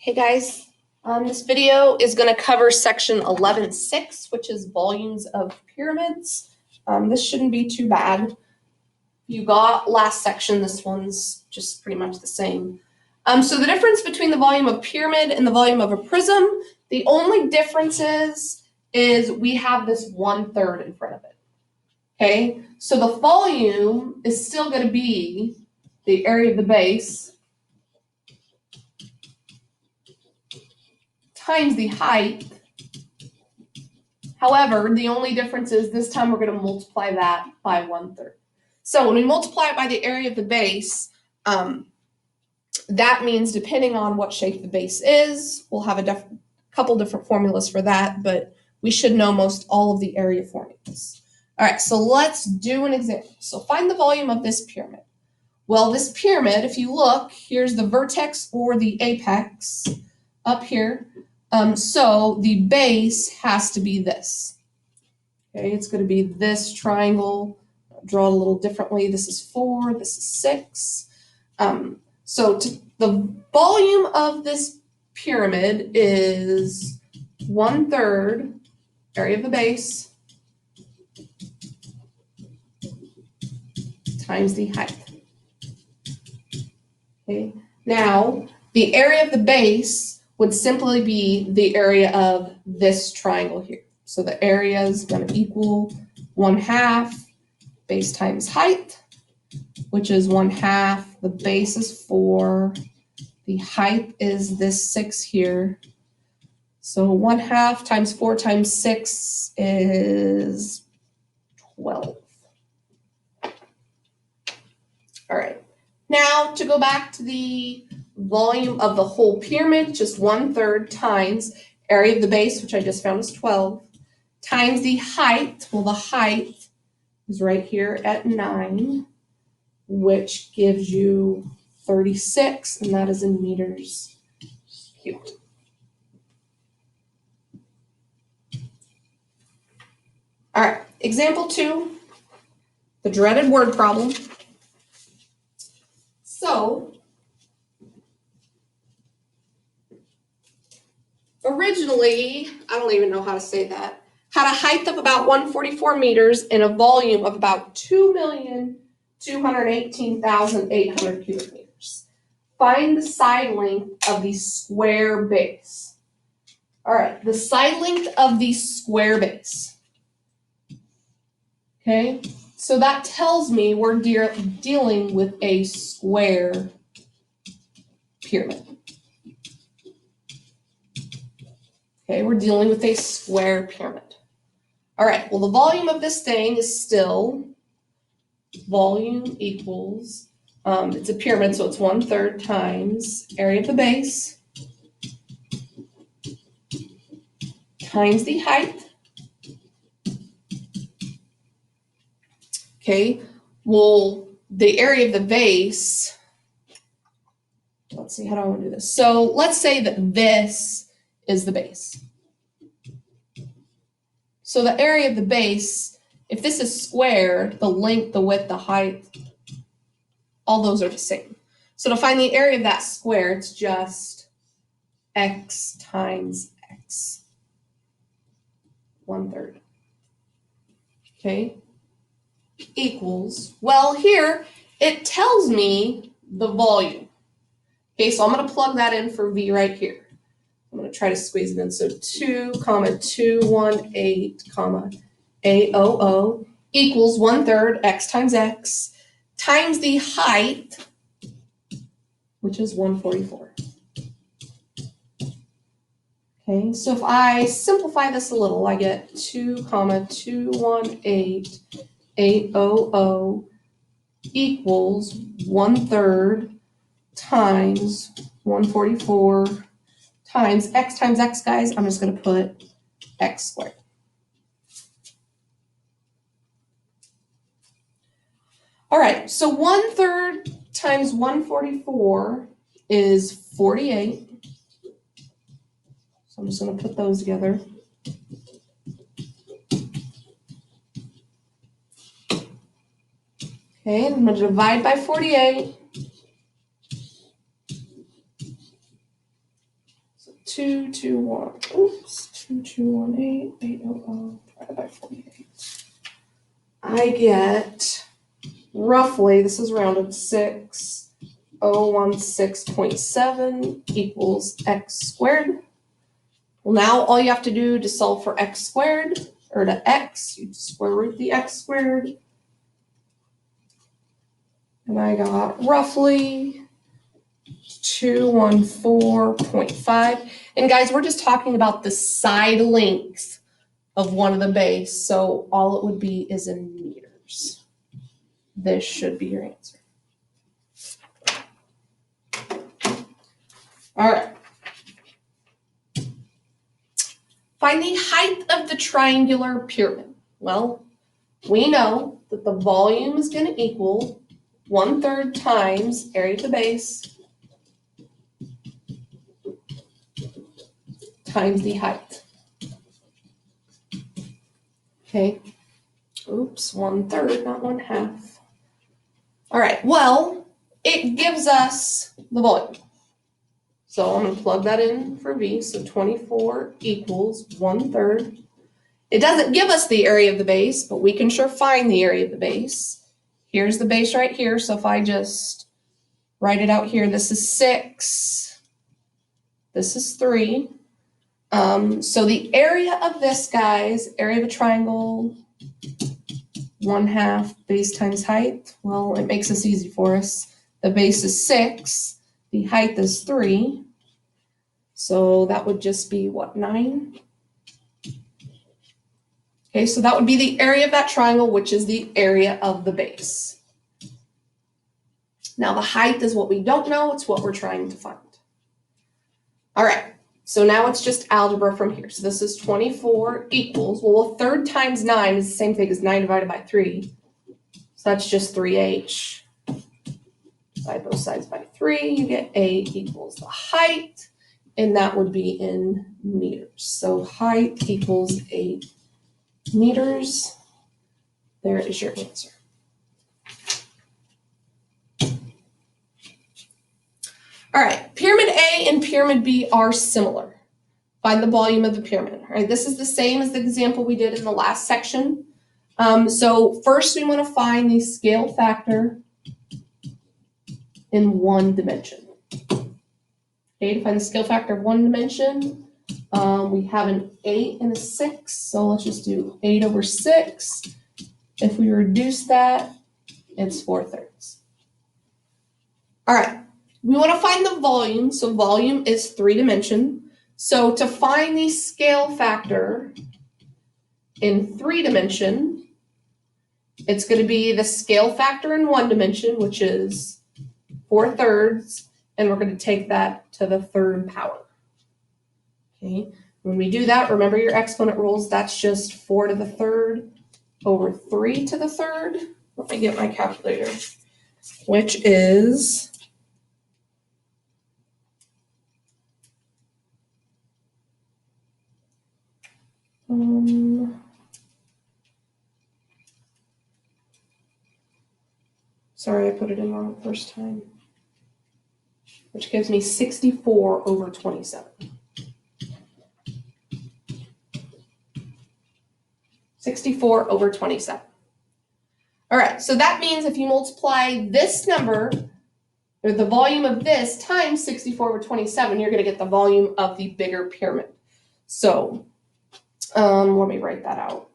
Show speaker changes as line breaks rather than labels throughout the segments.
Hey guys, this video is going to cover section 11.6, which is volumes of pyramids. This shouldn't be too bad. You got last section, this one's just pretty much the same. So the difference between the volume of pyramid and the volume of a prism, the only difference is we have this 1/3 in front of it. Okay, so the volume is still going to be the area of the base times the height. However, the only difference is this time we're going to multiply that by 1/3. So when we multiply it by the area of the base, that means depending on what shape the base is, we'll have a couple different formulas for that, but we should know most all of the area formulas. All right, so let's do an example. So find the volume of this pyramid. Well, this pyramid, if you look, here's the vertex or the apex up here. So the base has to be this. Okay, it's going to be this triangle. I'll draw it a little differently. This is 4, this is 6. So the volume of this pyramid is 1/3 area of the base times the height. Okay, now the area of the base would simply be the area of this triangle here. So the area is going to equal 1/2 base times height, which is 1/2. The base is 4. The height is this 6 here. So 1/2 times 4 times 6 is 12. All right. Now to go back to the volume of the whole pyramid, just 1/3 times area of the base, which I just found is 12, times the height. Well, the height is right here at 9, which gives you 36, and that is in meters cubed. All right, example 2, the dreaded word problem. So, originally, I don't even know how to say that, had a height of about 144 meters and a volume of about 2,218,800 cubic meters. Find the side length of the square base. All right, the side length of the square base. Okay, so that tells me we're dealing with a square pyramid. Okay, we're dealing with a square pyramid. All right, well, the volume of this thing is still volume equals, it's a pyramid, so it's 1/3 times area of the base times the height. Okay, well, the area of the base, let's see, how do I want to do this? So let's say that this is the base. So the area of the base, if this is square, the length, the width, the height, all those are the same. So to find the area of that square, it's just x times x, 1/3. Okay, equals, well, here it tells me the volume. Okay, so I'm going to plug that in for V right here. I'm going to try to squeeze it in. So 2,218, AOO equals 1/3 x times x times the height, which is 144. Okay, so if I simplify this a little, I get 2,218, AOO equals 1/3 times 144 times x, guys. I'm just going to put x squared. All right, so 1/3 times 144 is 48. So I'm just going to put those together. Okay, I'm going to divide by 48. 2218 divided by 48. I get roughly, this is rounded, 6016.7 equals x squared. Well, now all you have to do to solve for x squared, or to x, you square root the x squared. And I got roughly 214.5. And guys, we're just talking about the side length of one of the base. So all it would be is in meters. This should be your answer. All right. Find the height of the triangular pyramid. Well, we know that the volume is going to equal 1/3 times area of the base times the height. Okay. Oops, 1/3, not 1/2. All right, well, it gives us the volume. So I'm going to plug that in for V. So 24 equals 1/3. It doesn't give us the area of the base, but we can sure find the area of the base. Here's the base right here. So if I just write it out here, this is 6. This is 3. So the area of this, guys, area of a triangle, 1/2 base times height. Well, it makes this easy for us. The base is 6. The height is 3. So that would just be what, 9? Okay, so that would be the area of that triangle, which is the area of the base. Now the height is what we don't know. It's what we're trying to find. All right, so now it's just algebra from here. So this is 24 equals, well, 1/3 times 9 is the same thing as 9 divided by 3. So that's just 3h. Divide both sides by 3, you get a equals the height, and that would be in meters. So height equals 8 meters. There is your answer. All right, Pyramid A and Pyramid B are similar. Find the volume of the pyramid. All right, this is the same as the example we did in the last section. So first we want to find the scale factor in one dimension. Okay, to find the scale factor of one dimension, we have an 8 and a 6, so let's just do 8 over 6. If we reduce that, it's 4/3. All right, we want to find the volume, so volume is 3-dimension. So to find the scale factor in 3-dimension, it's going to be the scale factor in 1 dimension, which is 4/3, and we're going to take that to the 3rd power. Okay, when we do that, remember your exponent rules, that's just 4 to the 3rd over 3 to the 3rd. Let me get my calculator, which is sorry, I put it in wrong the first time, which gives me 64 over 27. 64 over 27. All right, so that means if you multiply this number, or the volume of this, times 64 over 27, you're going to get the volume of the bigger pyramid. So let me write that out.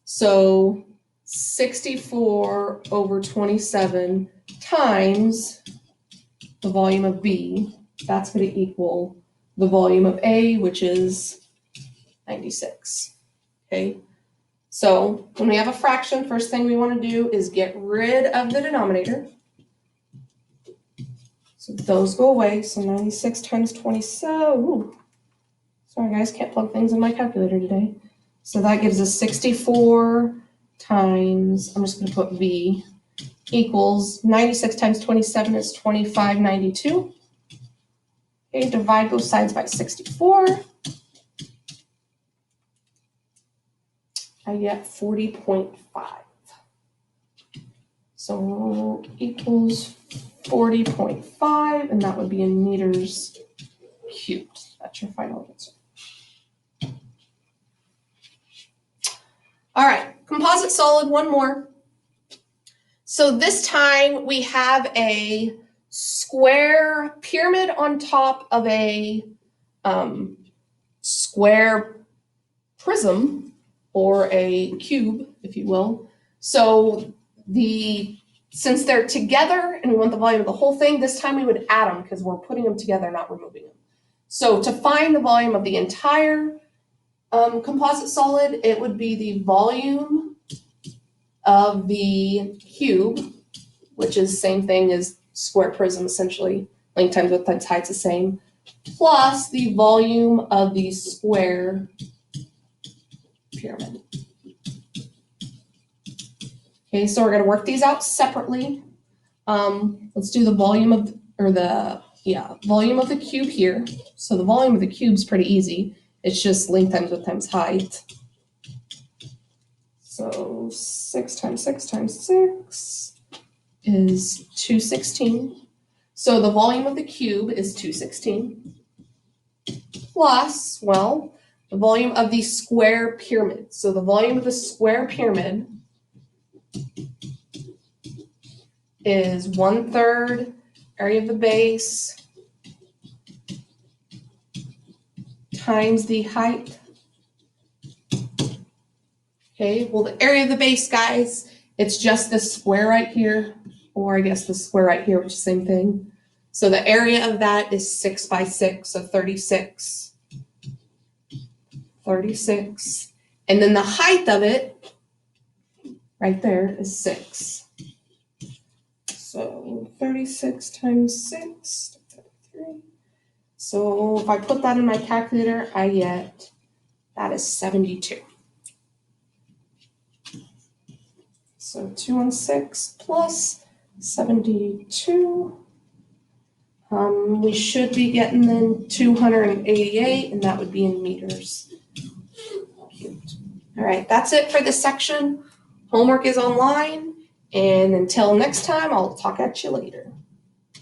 So 64 over 27 times the volume of B, that's going to equal the volume of A, which is 96. Okay. So when we have a fraction, first thing we want to do is get rid of the denominator. So those go away. So 96 times 27. Ooh. Sorry guys, can't plug things in my calculator today. So that gives us 64 times, I'm just going to put V, equals 96 times 27 is 2592. Okay, divide both sides by 64. I get 40.5. So equals 40.5, and that would be in meters cubed. That That's your final answer. All right, composite solid, one more. So this time we have a square pyramid on top of a square prism, or a cube, if you will. So since they're together and we want the volume of the whole thing, this time we would add them because we're putting them together, not removing them. So to find the volume of the entire composite solid, it would be the volume of the cube, which is the same thing as square prism, essentially. Length times width times height's the same, plus the volume of the square pyramid. Okay, so we're going to work these out separately. Let's do the volume of, volume of the cube here. So the volume of the cube is pretty easy. It's just length times width times height. So 6 times 6 times 6 is 216. So the volume of the cube is 216. Plus, well, the volume of the square pyramid. So the volume of the square pyramid is 1/3 area of the base times the height. Okay, well, the area of the base, guys, it's just this square right here, or I guess the square right here, which is the same thing. So the area of that is 6 by 6, so 36. 36. And then the height of it, right there, is 6. So 36 times 6, 33. So if I put that in my calculator, I get, that is 72. So 216 plus 72. We should be getting then 288, and that would be in meters cubed. All right, that's it for this section. Homework is online, and until next time, I'll talk at you later.